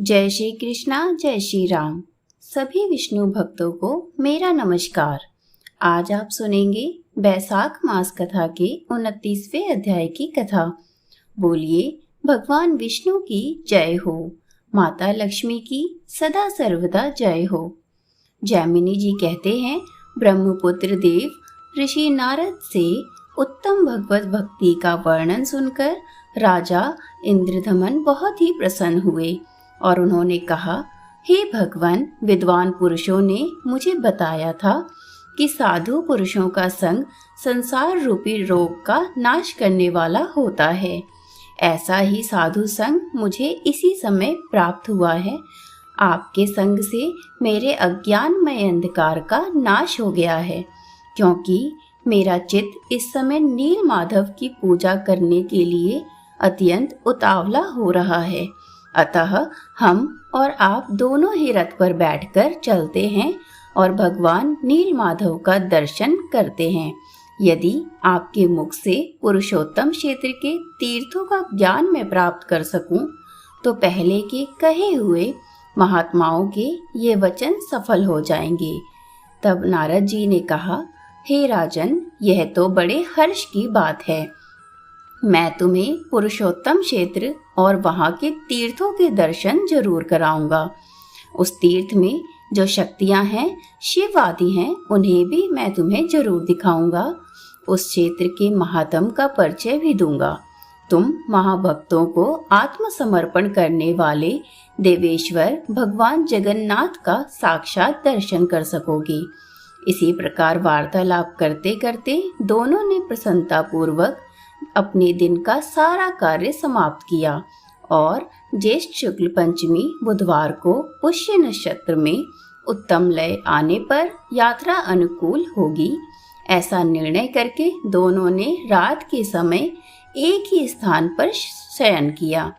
जय श्री कृष्णा, जय श्री राम। सभी विष्णु भक्तों को मेरा नमस्कार। आज आप सुनेंगे बैसाख मास कथा के 29वें अध्याय की कथा। बोलिए भगवान विष्णु की जय हो, माता लक्ष्मी की सदा सर्वदा जय हो। जैमिनी जी कहते हैं, ब्रह्मपुत्र देव ऋषि नारद से उत्तम भगवत भक्ति का वर्णन सुनकर राजा इंद्रदमन बहुत ही प्रसन्न हुए और उन्होंने कहा, हे भगवान, विद्वान पुरुषों ने मुझे बताया था कि साधु पुरुषों का संग संसार रूपी रोग का नाश करने वाला होता है। ऐसा ही साधु संग मुझे इसी समय प्राप्त हुआ है। आपके संग से मेरे अज्ञानमय अंधकार का नाश हो गया है, क्योंकि मेरा चित्त इस समय नील माधव की पूजा करने के लिए अत्यंत उतावला हो रहा है। अतः हम और आप दोनों ही रथ पर बैठकर चलते हैं और भगवान नील माधव का दर्शन करते हैं। यदि आपके मुख से पुरुषोत्तम क्षेत्र के तीर्थों का ज्ञान मैं प्राप्त कर सकूं, तो पहले के कहे हुए महात्माओं के ये वचन सफल हो जाएंगे। तब नारद जी ने कहा, हे राजन, यह तो बड़े हर्ष की बात है। मैं तुम्हें पुरुषोत्तम क्षेत्र और वहाँ के तीर्थों के दर्शन जरूर कराऊंगा। उस तीर्थ में जो शक्तियाँ हैं, शिव आदि हैं, उन्हें भी मैं तुम्हें जरूर दिखाऊंगा। उस क्षेत्र के महात्म का परिचय भी दूंगा। तुम महाभक्तों को आत्मसमर्पण करने वाले देवेश्वर भगवान जगन्नाथ का साक्षात दर्शन कर सकोगे। इसी प्रकार वार्तालाप करते करते दोनों ने प्रसन्नता पूर्वक अपने दिन का सारा कार्य समाप्त किया और ज्येष्ठ शुक्ल पंचमी बुधवार को पुष्य नक्षत्र में उत्तम लय आने पर यात्रा अनुकूल होगी, ऐसा निर्णय करके दोनों ने रात के समय एक ही स्थान पर शयन किया।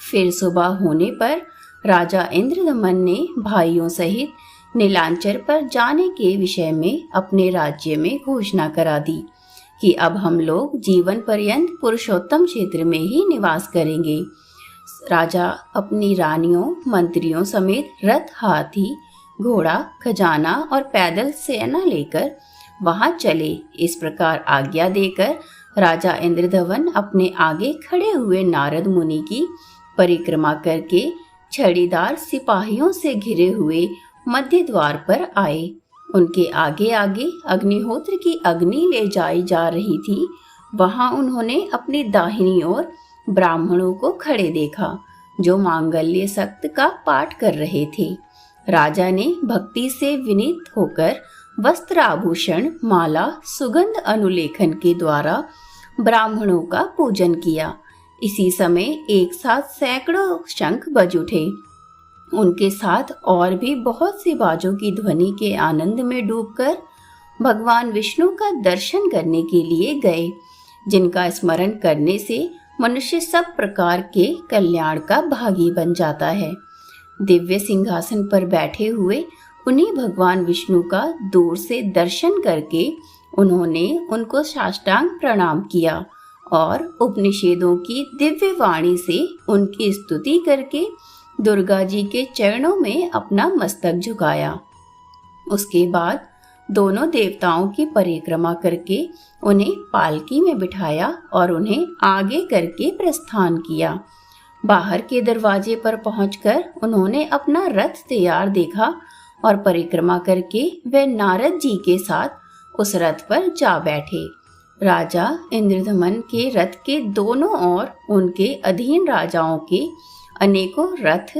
फिर सुबह होने पर राजा इंद्रदमन ने भाइयों सहित नीलांचल पर जाने के विषय में अपने राज्य में घोषणा करा दी कि अब हम लोग जीवन पर्यंत पुरुषोत्तम क्षेत्र में ही निवास करेंगे। राजा अपनी रानियों मंत्रियों समेत रथ, हाथी, घोड़ा, खजाना और पैदल सेना लेकर वहां चले। इस प्रकार आज्ञा देकर राजा इंद्रदमन अपने आगे खड़े हुए नारद मुनि की परिक्रमा करके छड़ीदार सिपाहियों से घिरे हुए मध्य द्वार पर आए। उनके आगे आगे अग्निहोत्र की अग्नि ले जाई जा रही थी। वहां उन्होंने अपनी दाहिनी ओर ब्राह्मणों को खड़े देखा, जो मांगल्य सक्त का पाठ कर रहे थे। राजा ने भक्ति से विनीत होकर वस्त्र, आभूषण, माला, सुगंध अनुलेखन के द्वारा ब्राह्मणों का पूजन किया। इसी समय एक साथ सैकड़ों शंख बज उठे। उनके साथ और भी बहुत सी बाजों की ध्वनि के आनंद में डूबकर भगवान विष्णु का दर्शन करने के लिए गए, जिनका स्मरण करने से मनुष्य सब प्रकार के कल्याण का भागी बन जाता है। दिव्य सिंहासन पर बैठे हुए उन्हीं भगवान विष्णु का दूर से दर्शन करके उन्होंने उनको साष्टांग प्रणाम किया और उपनिषदों की दिव्य वाणी से उनकी स्तुति करके दुर्गा जी के चरणों में अपना मस्तक झुकाया। उसके बाद दोनों देवताओं की परिक्रमा करके उन्हें पालकी में बिठाया और उन्हें आगे करके प्रस्थान किया। बाहर के दरवाजे पर पहुंचकर उन्होंने अपना रथ तैयार देखा और परिक्रमा करके वे नारद जी के साथ उस रथ पर जा बैठे। राजा इंद्रदमन के रथ के दोनों ओर उनके अधीन राजाओं के अनेकों रथ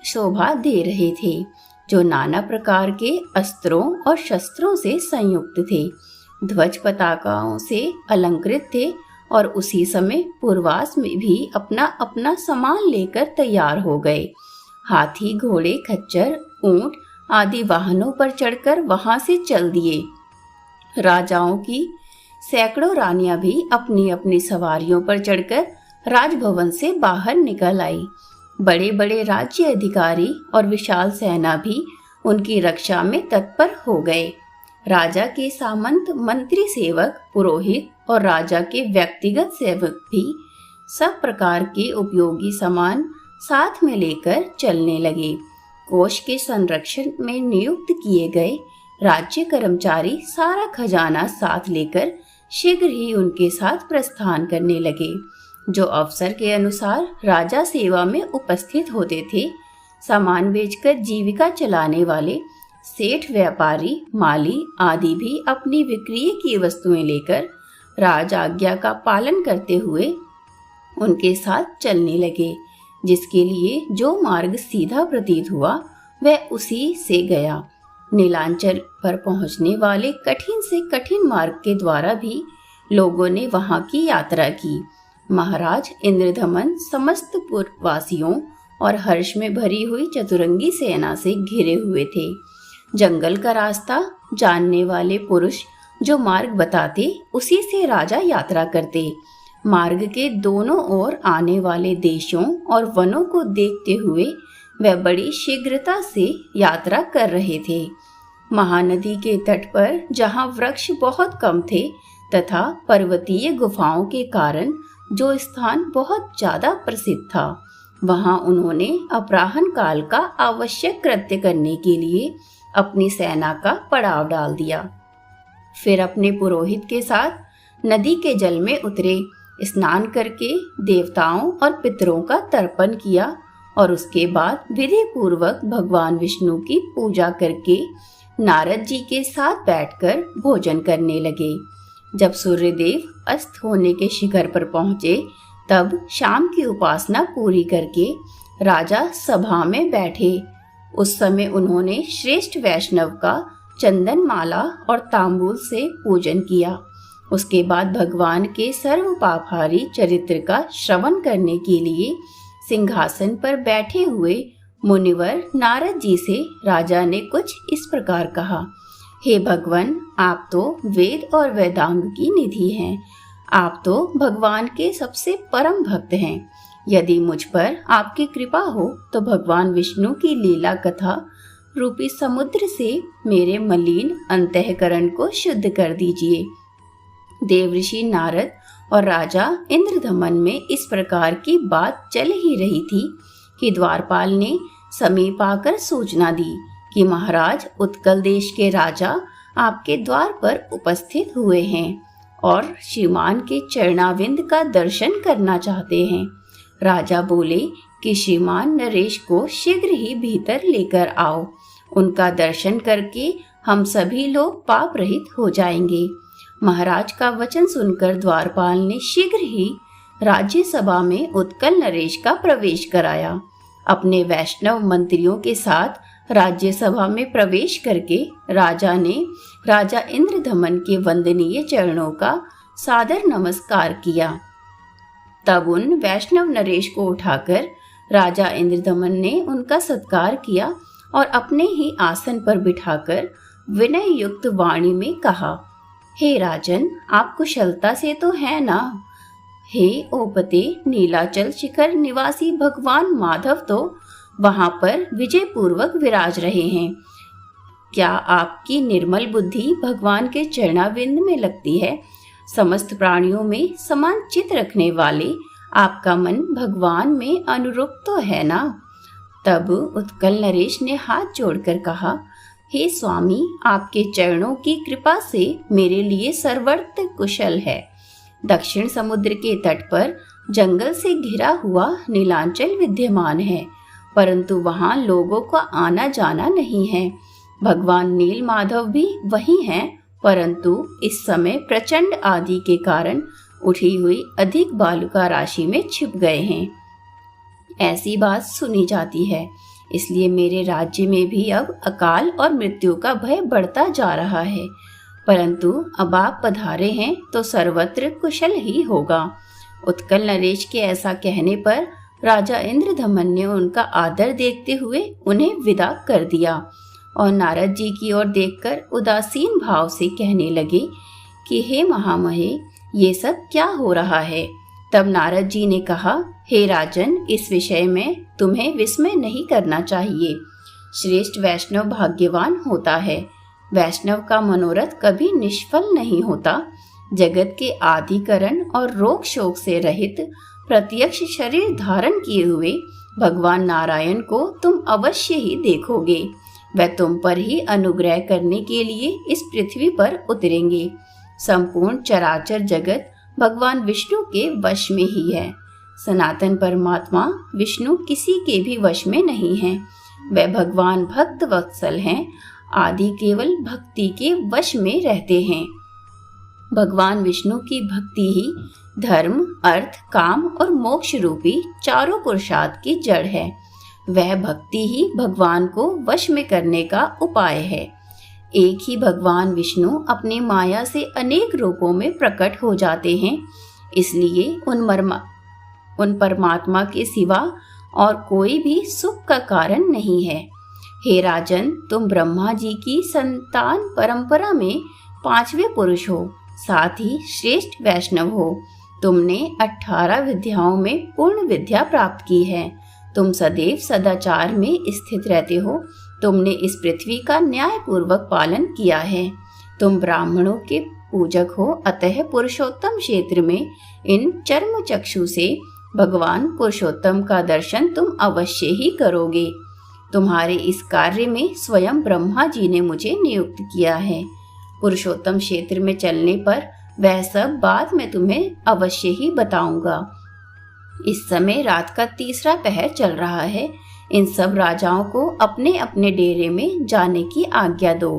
शोभा दे रहे थे, जो नाना प्रकार के अस्त्रों और शस्त्रों से संयुक्त थे, ध्वज पताकाओं से अलंकृत थे और उसी समय पूर्वास में भी अपना अपना सामान लेकर तैयार हो गए। हाथी, घोड़े, खच्चर, ऊंट आदि वाहनों पर चढ़कर वहां से चल दिए। राजाओं की सैकड़ों रानियां भी अपनी अपनी सवारियों पर चढ़कर राजभवन से बाहर निकल आई। बड़े बड़े राज्य अधिकारी और विशाल सेना भी उनकी रक्षा में तत्पर हो गए। राजा के सामंत, मंत्री, सेवक, पुरोहित और राजा के व्यक्तिगत सेवक भी सब प्रकार के उपयोगी सामान साथ में लेकर चलने लगे। कोष के संरक्षण में नियुक्त किए गए राज्य कर्मचारी सारा खजाना साथ लेकर शीघ्र ही उनके साथ प्रस्थान करने लगे। जो अवसर के अनुसार राजा सेवा में उपस्थित होते थे, सामान बेचकर जीविका चलाने वाले सेठ, व्यापारी, माली आदि भी अपनी विक्री की वस्तुएं लेकर राज आज्ञा का पालन करते हुए उनके साथ चलने लगे। जिसके लिए जो मार्ग सीधा प्रतीत हुआ वह उसी से गया। नीलांचल पर पहुंचने वाले कठिन से कठिन मार्ग के द्वारा भी लोगों ने वहां की यात्रा की। महाराज इंद्रदमन समस्त पुरवासियों और हर्ष में भरी हुई चतुरंगी सेना से घिरे हुए थे। जंगल का रास्ता जानने वाले पुरुष जो मार्ग बताते, उसी से राजा यात्रा करते। मार्ग के दोनों ओर आने वाले देशों और वनों को देखते हुए वह बड़ी शीघ्रता से यात्रा कर रहे थे। महानदी के तट पर जहाँ वृक्ष बहुत कम थे तथा पर्वतीय गुफाओं के कारण जो स्थान बहुत ज्यादा प्रसिद्ध था, वहां उन्होंने अपराह्न काल का आवश्यक कृत्य करने के लिए अपनी सेना का पड़ाव डाल दिया। फिर अपने पुरोहित के साथ नदी के जल में उतरे, स्नान करके देवताओं और पितरों का तर्पण किया और उसके बाद विधि पूर्वक भगवान विष्णु की पूजा करके नारद जी के साथ बैठकर भोजन करने लगे। जब सूर्यदेव अस्त होने के शिखर पर पहुंचे, तब शाम की उपासना पूरी करके राजा सभा में बैठे। उस समय उन्होंने श्रेष्ठ वैष्णव का चंदन माला और तांबूल से पूजन किया। उसके बाद भगवान के सर्व पापहारी चरित्र का श्रवण करने के लिए सिंहासन पर बैठे हुए मुनिवर नारद जी से राजा ने कुछ इस प्रकार कहा। हे भगवान, आप तो वेद और वेदांग की निधि हैं। आप तो भगवान के सबसे परम भक्त हैं। यदि मुझ पर आपकी कृपा हो तो भगवान विष्णु की लीला कथा रूपी समुद्र से मेरे मलिन अंतःकरण को शुद्ध कर दीजिए। देवऋषि नारद और राजा इंद्रदमन में इस प्रकार की बात चल ही रही थी कि द्वारपाल ने समीप आकर सूचना दी कि महाराज, उत्कल देश के राजा आपके द्वार पर उपस्थित हुए हैं और श्रीमान के चरणाविंद का दर्शन करना चाहते हैं। राजा बोले कि श्रीमान नरेश को शीघ्र ही भीतर लेकर आओ। उनका दर्शन करके हम सभी लोग पाप रहित हो जाएंगे। महाराज का वचन सुनकर द्वारपाल ने शीघ्र ही राज्य सभा में उत्कल नरेश का प्रवेश कराया। अपने वैष्णव मंत्रियों के साथ राज्य सभा में प्रवेश करके राजा ने राजा इंद्रदमन के वंदनीय चरणों का सादर नमस्कार किया। तब उन वैष्णव नरेश को उठाकर राजा इंद्रदमन ने उनका सत्कार किया और अपने ही आसन पर बिठाकर विनय युक्त वाणी में कहा, हे राजन, आप कुशलता से तो है ना? हे ओपते, नीलाचल शिखर निवासी भगवान माधव तो वहां पर विजय पूर्वक विराज रहे हैं। क्या आपकी निर्मल बुद्धि भगवान के चरणाविंद में लगती है? समस्त प्राणियों में समान चित रखने वाले आपका मन भगवान में अनुरूप तो है ना? तब उत्कल नरेश ने हाथ जोड़कर कहा, हे स्वामी, आपके चरणों की कृपा से मेरे लिए सर्वत्र कुशल है। दक्षिण समुद्र के तट पर जंगल से घिरा हुआ नीलांचल विद्यमान है, परंतु वहां लोगों का आना जाना नहीं है। भगवान नील माधव भी वही हैं, परंतु इस समय प्रचंड आंधी के कारण उठी हुई अधिक बालुका राशि में छिप गए हैं। ऐसी बात सुनी जाती है, इसलिए मेरे राज्य में भी अब अकाल और मृत्यु का भय बढ़ता जा रहा है। परंतु अब आप पधारे हैं तो सर्वत्र कुशल ही होगा। उत्कल नरेश के ऐसा कहने पर राजा इंद्रदमन ने उनका आदर देखते हुए उन्हें विदा कर दिया और नारद जी की ओर देखकर उदासीन भाव से कहने लगे कि हे महामहे, ये सब क्या हो रहा है? तब नारद जी ने कहा, हे राजन, इस विषय में तुम्हें विस्मय नहीं करना चाहिए। श्रेष्ठ वैष्णव भाग्यवान होता है। वैष्णव का मनोरथ कभी निष्फल नहीं होता। जगत के आदिकरण और रोग शोक से रहित प्रत्यक्ष शरीर धारण किए हुए भगवान नारायण को तुम अवश्य ही देखोगे। वह तुम पर ही अनुग्रह करने के लिए इस पृथ्वी पर उतरेंगे। संपूर्ण चराचर जगत भगवान विष्णु के वश में ही है। सनातन परमात्मा विष्णु किसी के भी वश में नहीं है। वह भगवान भक्त वत्सल हैं, आदि केवल भक्ति के वश में रहते हैं। भगवान विष्णु की भक्ति ही धर्म, अर्थ, काम और मोक्ष रूपी चारों पुरुषार्थ की जड़ है। वह भक्ति ही भगवान को वश में करने का उपाय है। एक ही भगवान विष्णु अपनी माया से अनेक रूपों में प्रकट हो जाते हैं, इसलिए उन परमात्मा के सिवा और कोई भी सुख का कारण नहीं है। हे राजन, तुम ब्रह्मा जी की संतान परंपरा में 5वें पुरुष हो, साथ ही श्रेष्ठ वैष्णव हो। तुमने 18 विद्याओं में पूर्ण विद्या प्राप्त की है। तुम सदैव सदाचार में स्थित रहते हो। तुमने इस पृथ्वी का न्याय पूर्वक पालन किया है। तुम ब्राह्मणों के पूजक हो, अतः पुरुषोत्तम क्षेत्र में इन चर्म चक्षु से भगवान पुरुषोत्तम का दर्शन तुम अवश्य ही करोगे। तुम्हारे इस कार्य में स्वयं ब्रह्मा जी ने मुझे नियुक्त किया है। पुरुषोत्तम क्षेत्र में चलने पर वह सब बात मैं तुम्हें अवश्य ही बताऊंगा। इस समय रात का 3रा पहर चल रहा है। इन सब राजाओं को अपने अपने डेरे में जाने की आज्ञा दो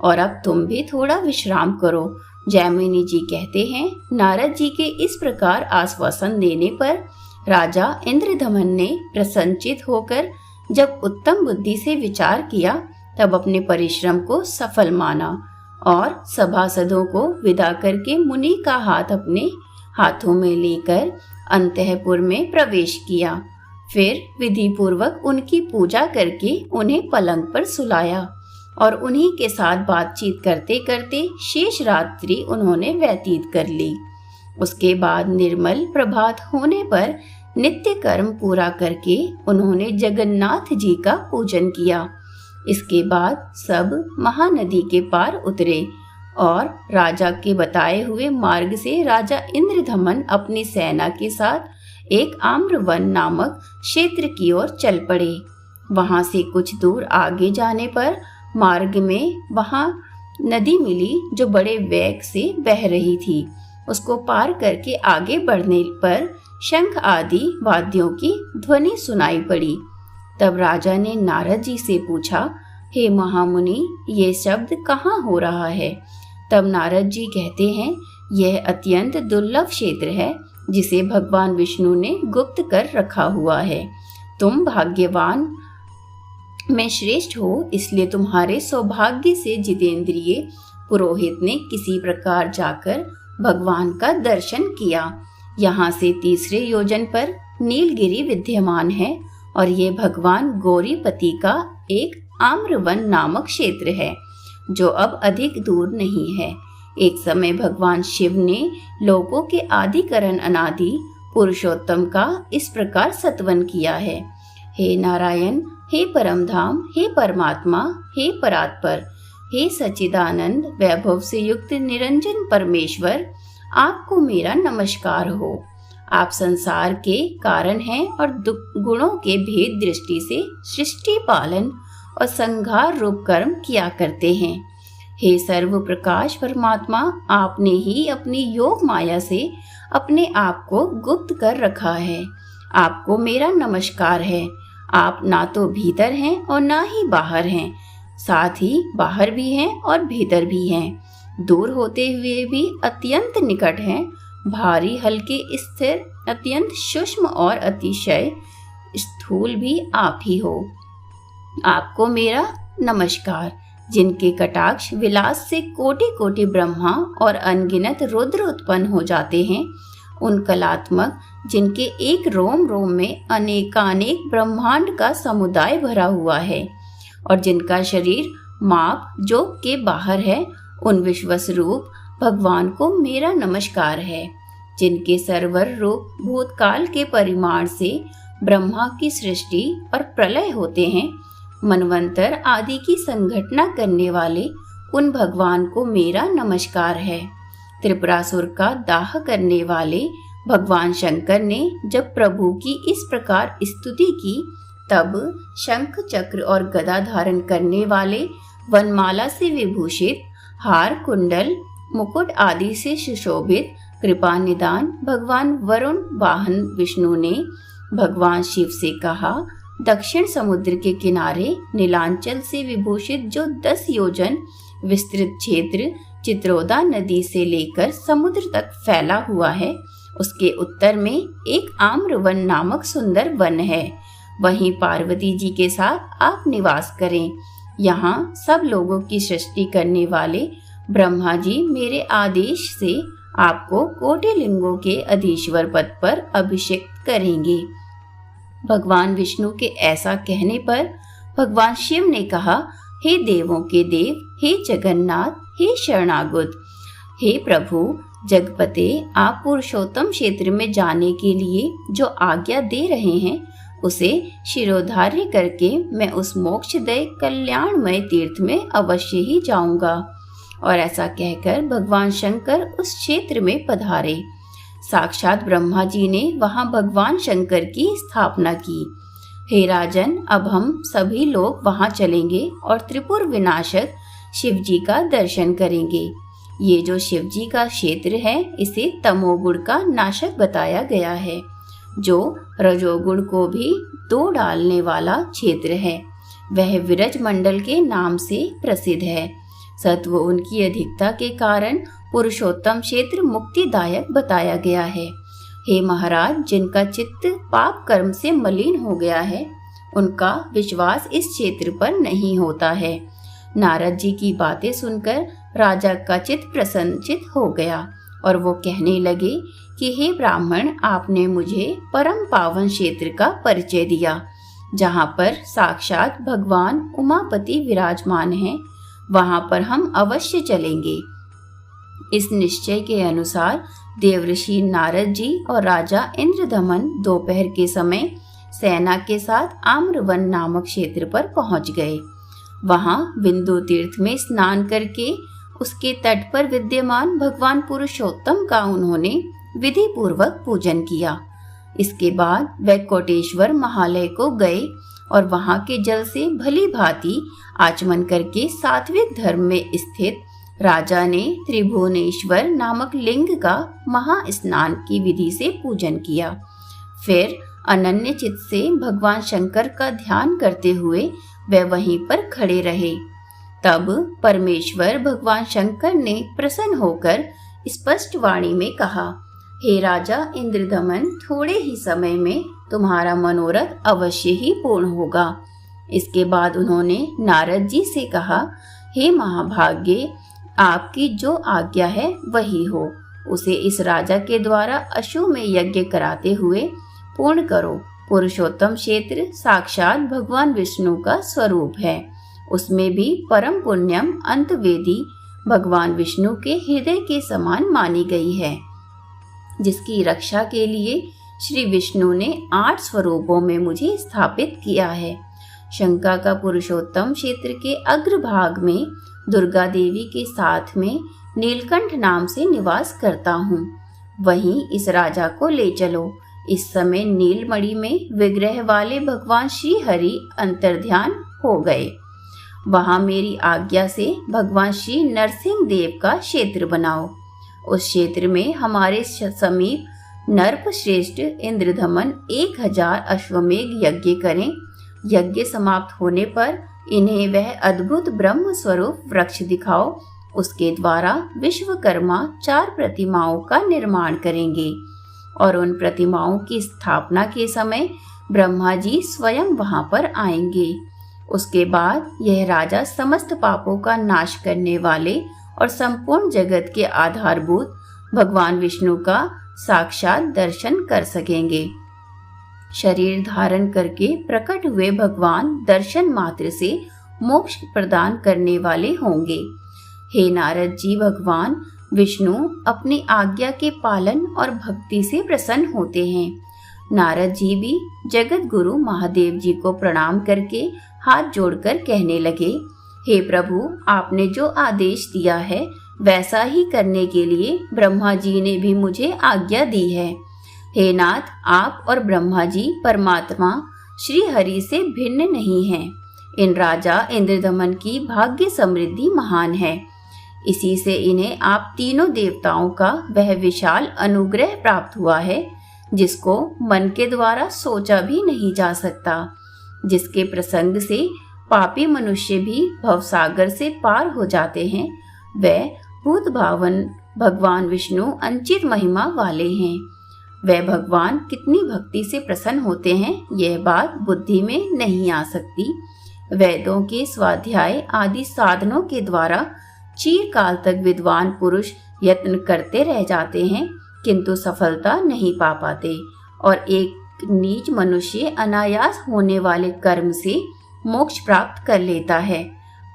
और अब तुम भी थोड़ा विश्राम करो। जैमिनी जी कहते हैं, नारद जी के इस प्रकार आश्वासन देने पर राजा इंद्रदमन ने प्रसन्नचित होकर जब उत्तम बुद्धि से विचार किया, तब अपने परिश्रम को सफल माना और सभासदों को विदा करके मुनि का हाथ अपने हाथों में लेकर अंतःपुर में प्रवेश किया। फिर विधि पूर्वक उनकी पूजा करके उन्हें पलंग पर सुलाया और उन्हीं के साथ बातचीत करते करते शेष रात्रि उन्होंने व्यतीत कर ली। उसके बाद निर्मल प्रभात होने पर नित्य कर्म पूरा करके उन्होंने जगन्नाथ जी का पूजन किया। इसके बाद सब महानदी के पार उतरे और राजा के बताए हुए मार्ग से राजा इंद्रदमन अपनी सेना के साथ एक आम्रवन नामक क्षेत्र की ओर चल पड़े। वहां से कुछ दूर आगे जाने पर मार्ग में वहां नदी मिली जो बड़े वेग से बह रही थी। उसको पार करके आगे बढ़ने पर शंख आदि वाद्यों की ध्वनि सुनाई पड़ी। तब राजा ने नारद जी से पूछा, हे महामुनि, ये शब्द कहाँ हो रहा है? तब नारद जी कहते हैं, यह अत्यंत दुर्लभ क्षेत्र है जिसे भगवान विष्णु ने गुप्त कर रखा हुआ है। तुम भाग्यवान में श्रेष्ठ हो, इसलिए तुम्हारे सौभाग्य से जितेंद्रिय पुरोहित ने किसी प्रकार जाकर भगवान का दर्शन किया। यहाँ से 3रे योजन पर नीलगिरी विद्यमान है और ये भगवान गौरीपति का एक आम्रवन नामक क्षेत्र है जो अब अधिक दूर नहीं है। एक समय भगवान शिव ने लोकों के आदिकरण अनादि पुरुषोत्तम का इस प्रकार सत्वन किया है। हे नारायण, हे परमधाम, हे परमात्मा, हे परात्पर, हे सच्चिदानंद वैभव से युक्त निरंजन परमेश्वर, आपको मेरा नमस्कार हो। आप संसार के कारण हैं और गुणों के भेद दृष्टि से सृष्टि पालन और संहार रूप कर्म किया करते हैं। हे सर्व प्रकाश परमात्मा, आपने ही अपनी योग माया से अपने आप को गुप्त कर रखा है। आपको मेरा नमस्कार है। आप ना तो भीतर हैं और ना ही बाहर हैं, साथ ही बाहर भी हैं और भीतर भी हैं। दूर होते हुए भी अत्यंत निकट हैं, भारी हल्के स्थिर अत्यंत सूक्ष्म और अतिशय स्थूल भी आप ही हो। आपको मेरा नमस्कार। जिनके कटाक्ष विलास से कोटि कोटि ब्रह्मा और अनगिनत रुद्र उत्पन्न हो जाते हैं, उन कलात्मक जिनके एक रोम रोम में अनेकानेक ब्रह्मांड का समुदाय भरा हुआ है और जिनका शरीर माप जोग के बाहर है, उन विश्वस्वरूप भगवान को मेरा नमस्कार है। जिनके सर्वर रूप भूतकाल के परिमाण से ब्रह्मा की सृष्टि और प्रलय होते हैं, मनवंतर आदि की संघटना करने वाले उन भगवान को मेरा नमस्कार है। त्रिपुरासुर का दाह करने वाले भगवान शंकर ने जब प्रभु की इस प्रकार स्तुति की, तब शंख चक्र और गदा धारण करने वाले, वनमाला से विभूषित, हार कुंडल मुकुट आदि से सुशोभित कृपा निदान भगवान वरुण वाहन विष्णु ने भगवान शिव से कहा, दक्षिण समुद्र के किनारे नीलांचल से विभूषित जो 10 योजन विस्तृत क्षेत्र चित्रोदा नदी से लेकर समुद्र तक फैला हुआ है, उसके उत्तर में एक आम्रवन नामक सुंदर वन है। वहीं पार्वती जी के साथ आप निवास करें। यहाँ सब लोगों की सृष्टि करने वाले ब्रह्मा जी मेरे आदेश से आपको कोटिलिंगों के अधीश्वर पद पर अभिषेक करेंगे। भगवान विष्णु के ऐसा कहने पर भगवान शिव ने कहा, हे देवों के देव, हे जगन्नाथ, हे शरणागत, हे प्रभु जगपते, आप पुरुषोत्तम क्षेत्र में जाने के लिए जो आज्ञा दे रहे हैं, उसे शिरोधार्य करके मैं उस मोक्षदय कल्याणमय तीर्थ में अवश्य ही जाऊंगा। और ऐसा कहकर भगवान शंकर उस क्षेत्र में पधारे। साक्षात ब्रह्मा जी ने वहां भगवान शंकर की स्थापना की। हे राजन, अब हम सभी लोग वहां चलेंगे और त्रिपुर विनाशक शिव जी का दर्शन करेंगे। ये जो शिव जी का क्षेत्र है, इसे तमोगुण का नाशक बताया गया है, जो रजोगुण को भी दो डालने वाला क्षेत्र है। वह विरज मंडल के नाम से प्रसिद्ध है। सत्व उनकी अधिकता के कारण पुरुषोत्तम क्षेत्र मुक्तिदायक बताया गया है। हे महाराज, जिनका चित्त पाप कर्म से मलिन हो गया है, उनका विश्वास इस क्षेत्र पर नहीं होता है। नारद जी की बातें सुनकर राजा का चित्त प्रसन्नचित हो गया और वो कहने लगे कि हे ब्राह्मण, आपने मुझे परम पावन क्षेत्र का परिचय दिया, जहाँ पर साक्षात भगवान उमापति विराजमान हैं। वहां पर हम अवश्य चलेंगे। इस निश्चय के अनुसार देवऋषि नारद जी और राजा इंद्रदमन दोपहर के समय सेना के साथ आम्रवन नामक क्षेत्र पर पहुंच गए। वहां बिंदु तीर्थ में स्नान करके उसके तट पर विद्यमान भगवान पुरुषोत्तम का उन्होंने विधि पूर्वक पूजन किया। इसके बाद वे कोटेश्वर महालय को गए और वहां के जल से भली भांति आचमन करके सात्विक धर्म में स्थित राजा ने त्रिभुवनेश्वर नामक लिंग का महास्नान की विधि से पूजन किया। फिर अनन्य चित्त से भगवान शंकर का ध्यान करते हुए वे वहीं पर खड़े रहे। तब परमेश्वर भगवान शंकर ने प्रसन्न होकर स्पष्ट वाणी में कहा, हे राजा इंद्रदमन, थोड़े ही समय में तुम्हारा मनोरथ अवश्य ही पूर्ण होगा। इसके बाद उन्होंने नारद जी से कहा, हे महाभाग्य, आपकी जो आज्ञा है वही हो। उसे इस राजा के द्वारा अश्वमेध यज्ञ कराते हुए पूर्ण करो। पुरुषोत्तम क्षेत्र साक्षात भगवान विष्णु का स्वरूप है। उसमें भी परम पुण्यम अंतवेदी भगवान विष्णु के हृदय के समान मानी गई है, जिसकी रक्षा के लिए श्री विष्णु ने 8 स्वरूपों में मुझे स्थापित किया है। शंका का पुरुषोत्तम क्षेत्र के अग्रभाग में दुर्गा देवी के साथ में नीलकंठ नाम से निवास करता हूँ। वहीं इस राजा को ले चलो। इस समय नीलमणि में विग्रह वाले भगवान श्री हरि अंतर्ध्यान हो गए। वहां मेरी आज्ञा से भगवान श्री नरसिंह देव का क्षेत्र बनाओ। उस क्षेत्र में हमारे समीप नर्प श्रेष्ठ इंद्रदमन 1000 अश्वमेध यज्ञ करें। यज्ञ समाप्त होने पर इन्हें वह अद्भुत ब्रह्म स्वरूप वृक्ष दिखाओ। उसके द्वारा विश्वकर्मा 4 प्रतिमाओं का निर्माण करेंगे और उन प्रतिमाओं की स्थापना के समय ब्रह्मा जी स्वयं वहां पर आएंगे। उसके बाद यह राजा समस्त पापों का नाश करने वाले और संपूर्ण जगत के आधारभूत भगवान विष्णु का साक्षात दर्शन कर सकेंगे। शरीर धारण करके प्रकट हुए भगवान दर्शन मात्र से मोक्ष प्रदान करने वाले होंगे। हे नारद जी, भगवान विष्णु अपनी आज्ञा के पालन और भक्ति से प्रसन्न होते हैं। नारद जी भी जगत गुरु महादेव जी को प्रणाम करके हाथ जोड़कर कहने लगे, हे प्रभु, आपने जो आदेश दिया है वैसा ही करने के लिए ब्रह्मा जी ने भी मुझे आज्ञा दी है। हे नाथ, आप और ब्रह्मा जी परमात्मा श्री हरि से भिन्न नहीं हैं। इन राजा इंद्रदमन की भाग्य समृद्धि महान है। इसी से इन्हें आप तीनों देवताओं का वह विशाल अनुग्रह प्राप्त हुआ है जिसको मन के द्वारा सोचा भी नहीं जा सकता, जिसके प्रसंग से पापी मनुष्य भी भवसागर से पार हो जाते हैं। वह भूत भावन भगवान विष्णु अंचित महिमा वाले हैं। वह भगवान कितनी भक्ति से प्रसन्न होते हैं, यह बात बुद्धि में नहीं आ सकती। वेदों के स्वाध्याय आदि साधनों के द्वारा चिरकाल तक विद्वान पुरुष यत्न करते रह जाते हैं, किंतु सफलता नहीं पा पाते और एक नीच मनुष्य अनायास होने वाले कर्म से मोक्ष प्राप्त कर लेता है।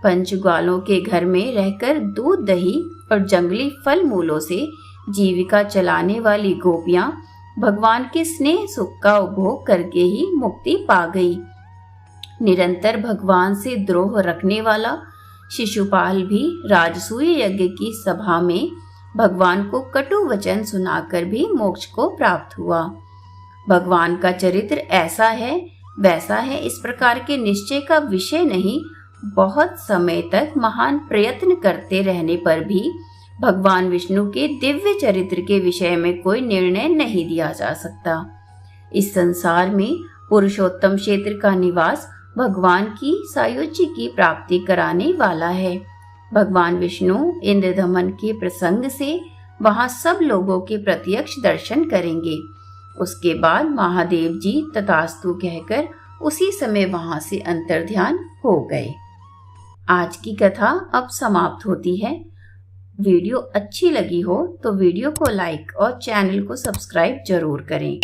पंचग्वालों के घर में रहकर दूध दही और जंगली फल मूलों से जीविका चलाने वाली गोपियां भगवान के स्नेह सुख का उपभोग करके ही मुक्ति पा गई। निरंतर भगवान से द्रोह रखने वाला शिशुपाल भी राजसूय यज्ञ की सभा में भगवान को कटु वचन सुनाकर भी मोक्ष को प्राप्त हुआ। भगवान का चरित्र ऐसा है वैसा है, इस प्रकार के निश्चय का विषय नहीं। बहुत समय तक महान प्रयत्न करते रहने पर भी भगवान विष्णु के दिव्य चरित्र के विषय में कोई निर्णय नहीं दिया जा सकता। इस संसार में पुरुषोत्तम क्षेत्र का निवास भगवान की सायुज्य की प्राप्ति कराने वाला है। भगवान विष्णु इंद्रदमन के प्रसंग से वहां सब लोगों के प्रत्यक्ष दर्शन करेंगे। उसके बाद महादेव जी तथास्तु कहकर उसी समय वहां से अंतर्ध्यान हो गए। आज की कथा अब समाप्त होती है। वीडियो अच्छी लगी हो तो वीडियो को लाइक और चैनल को सब्सक्राइब जरूर करें।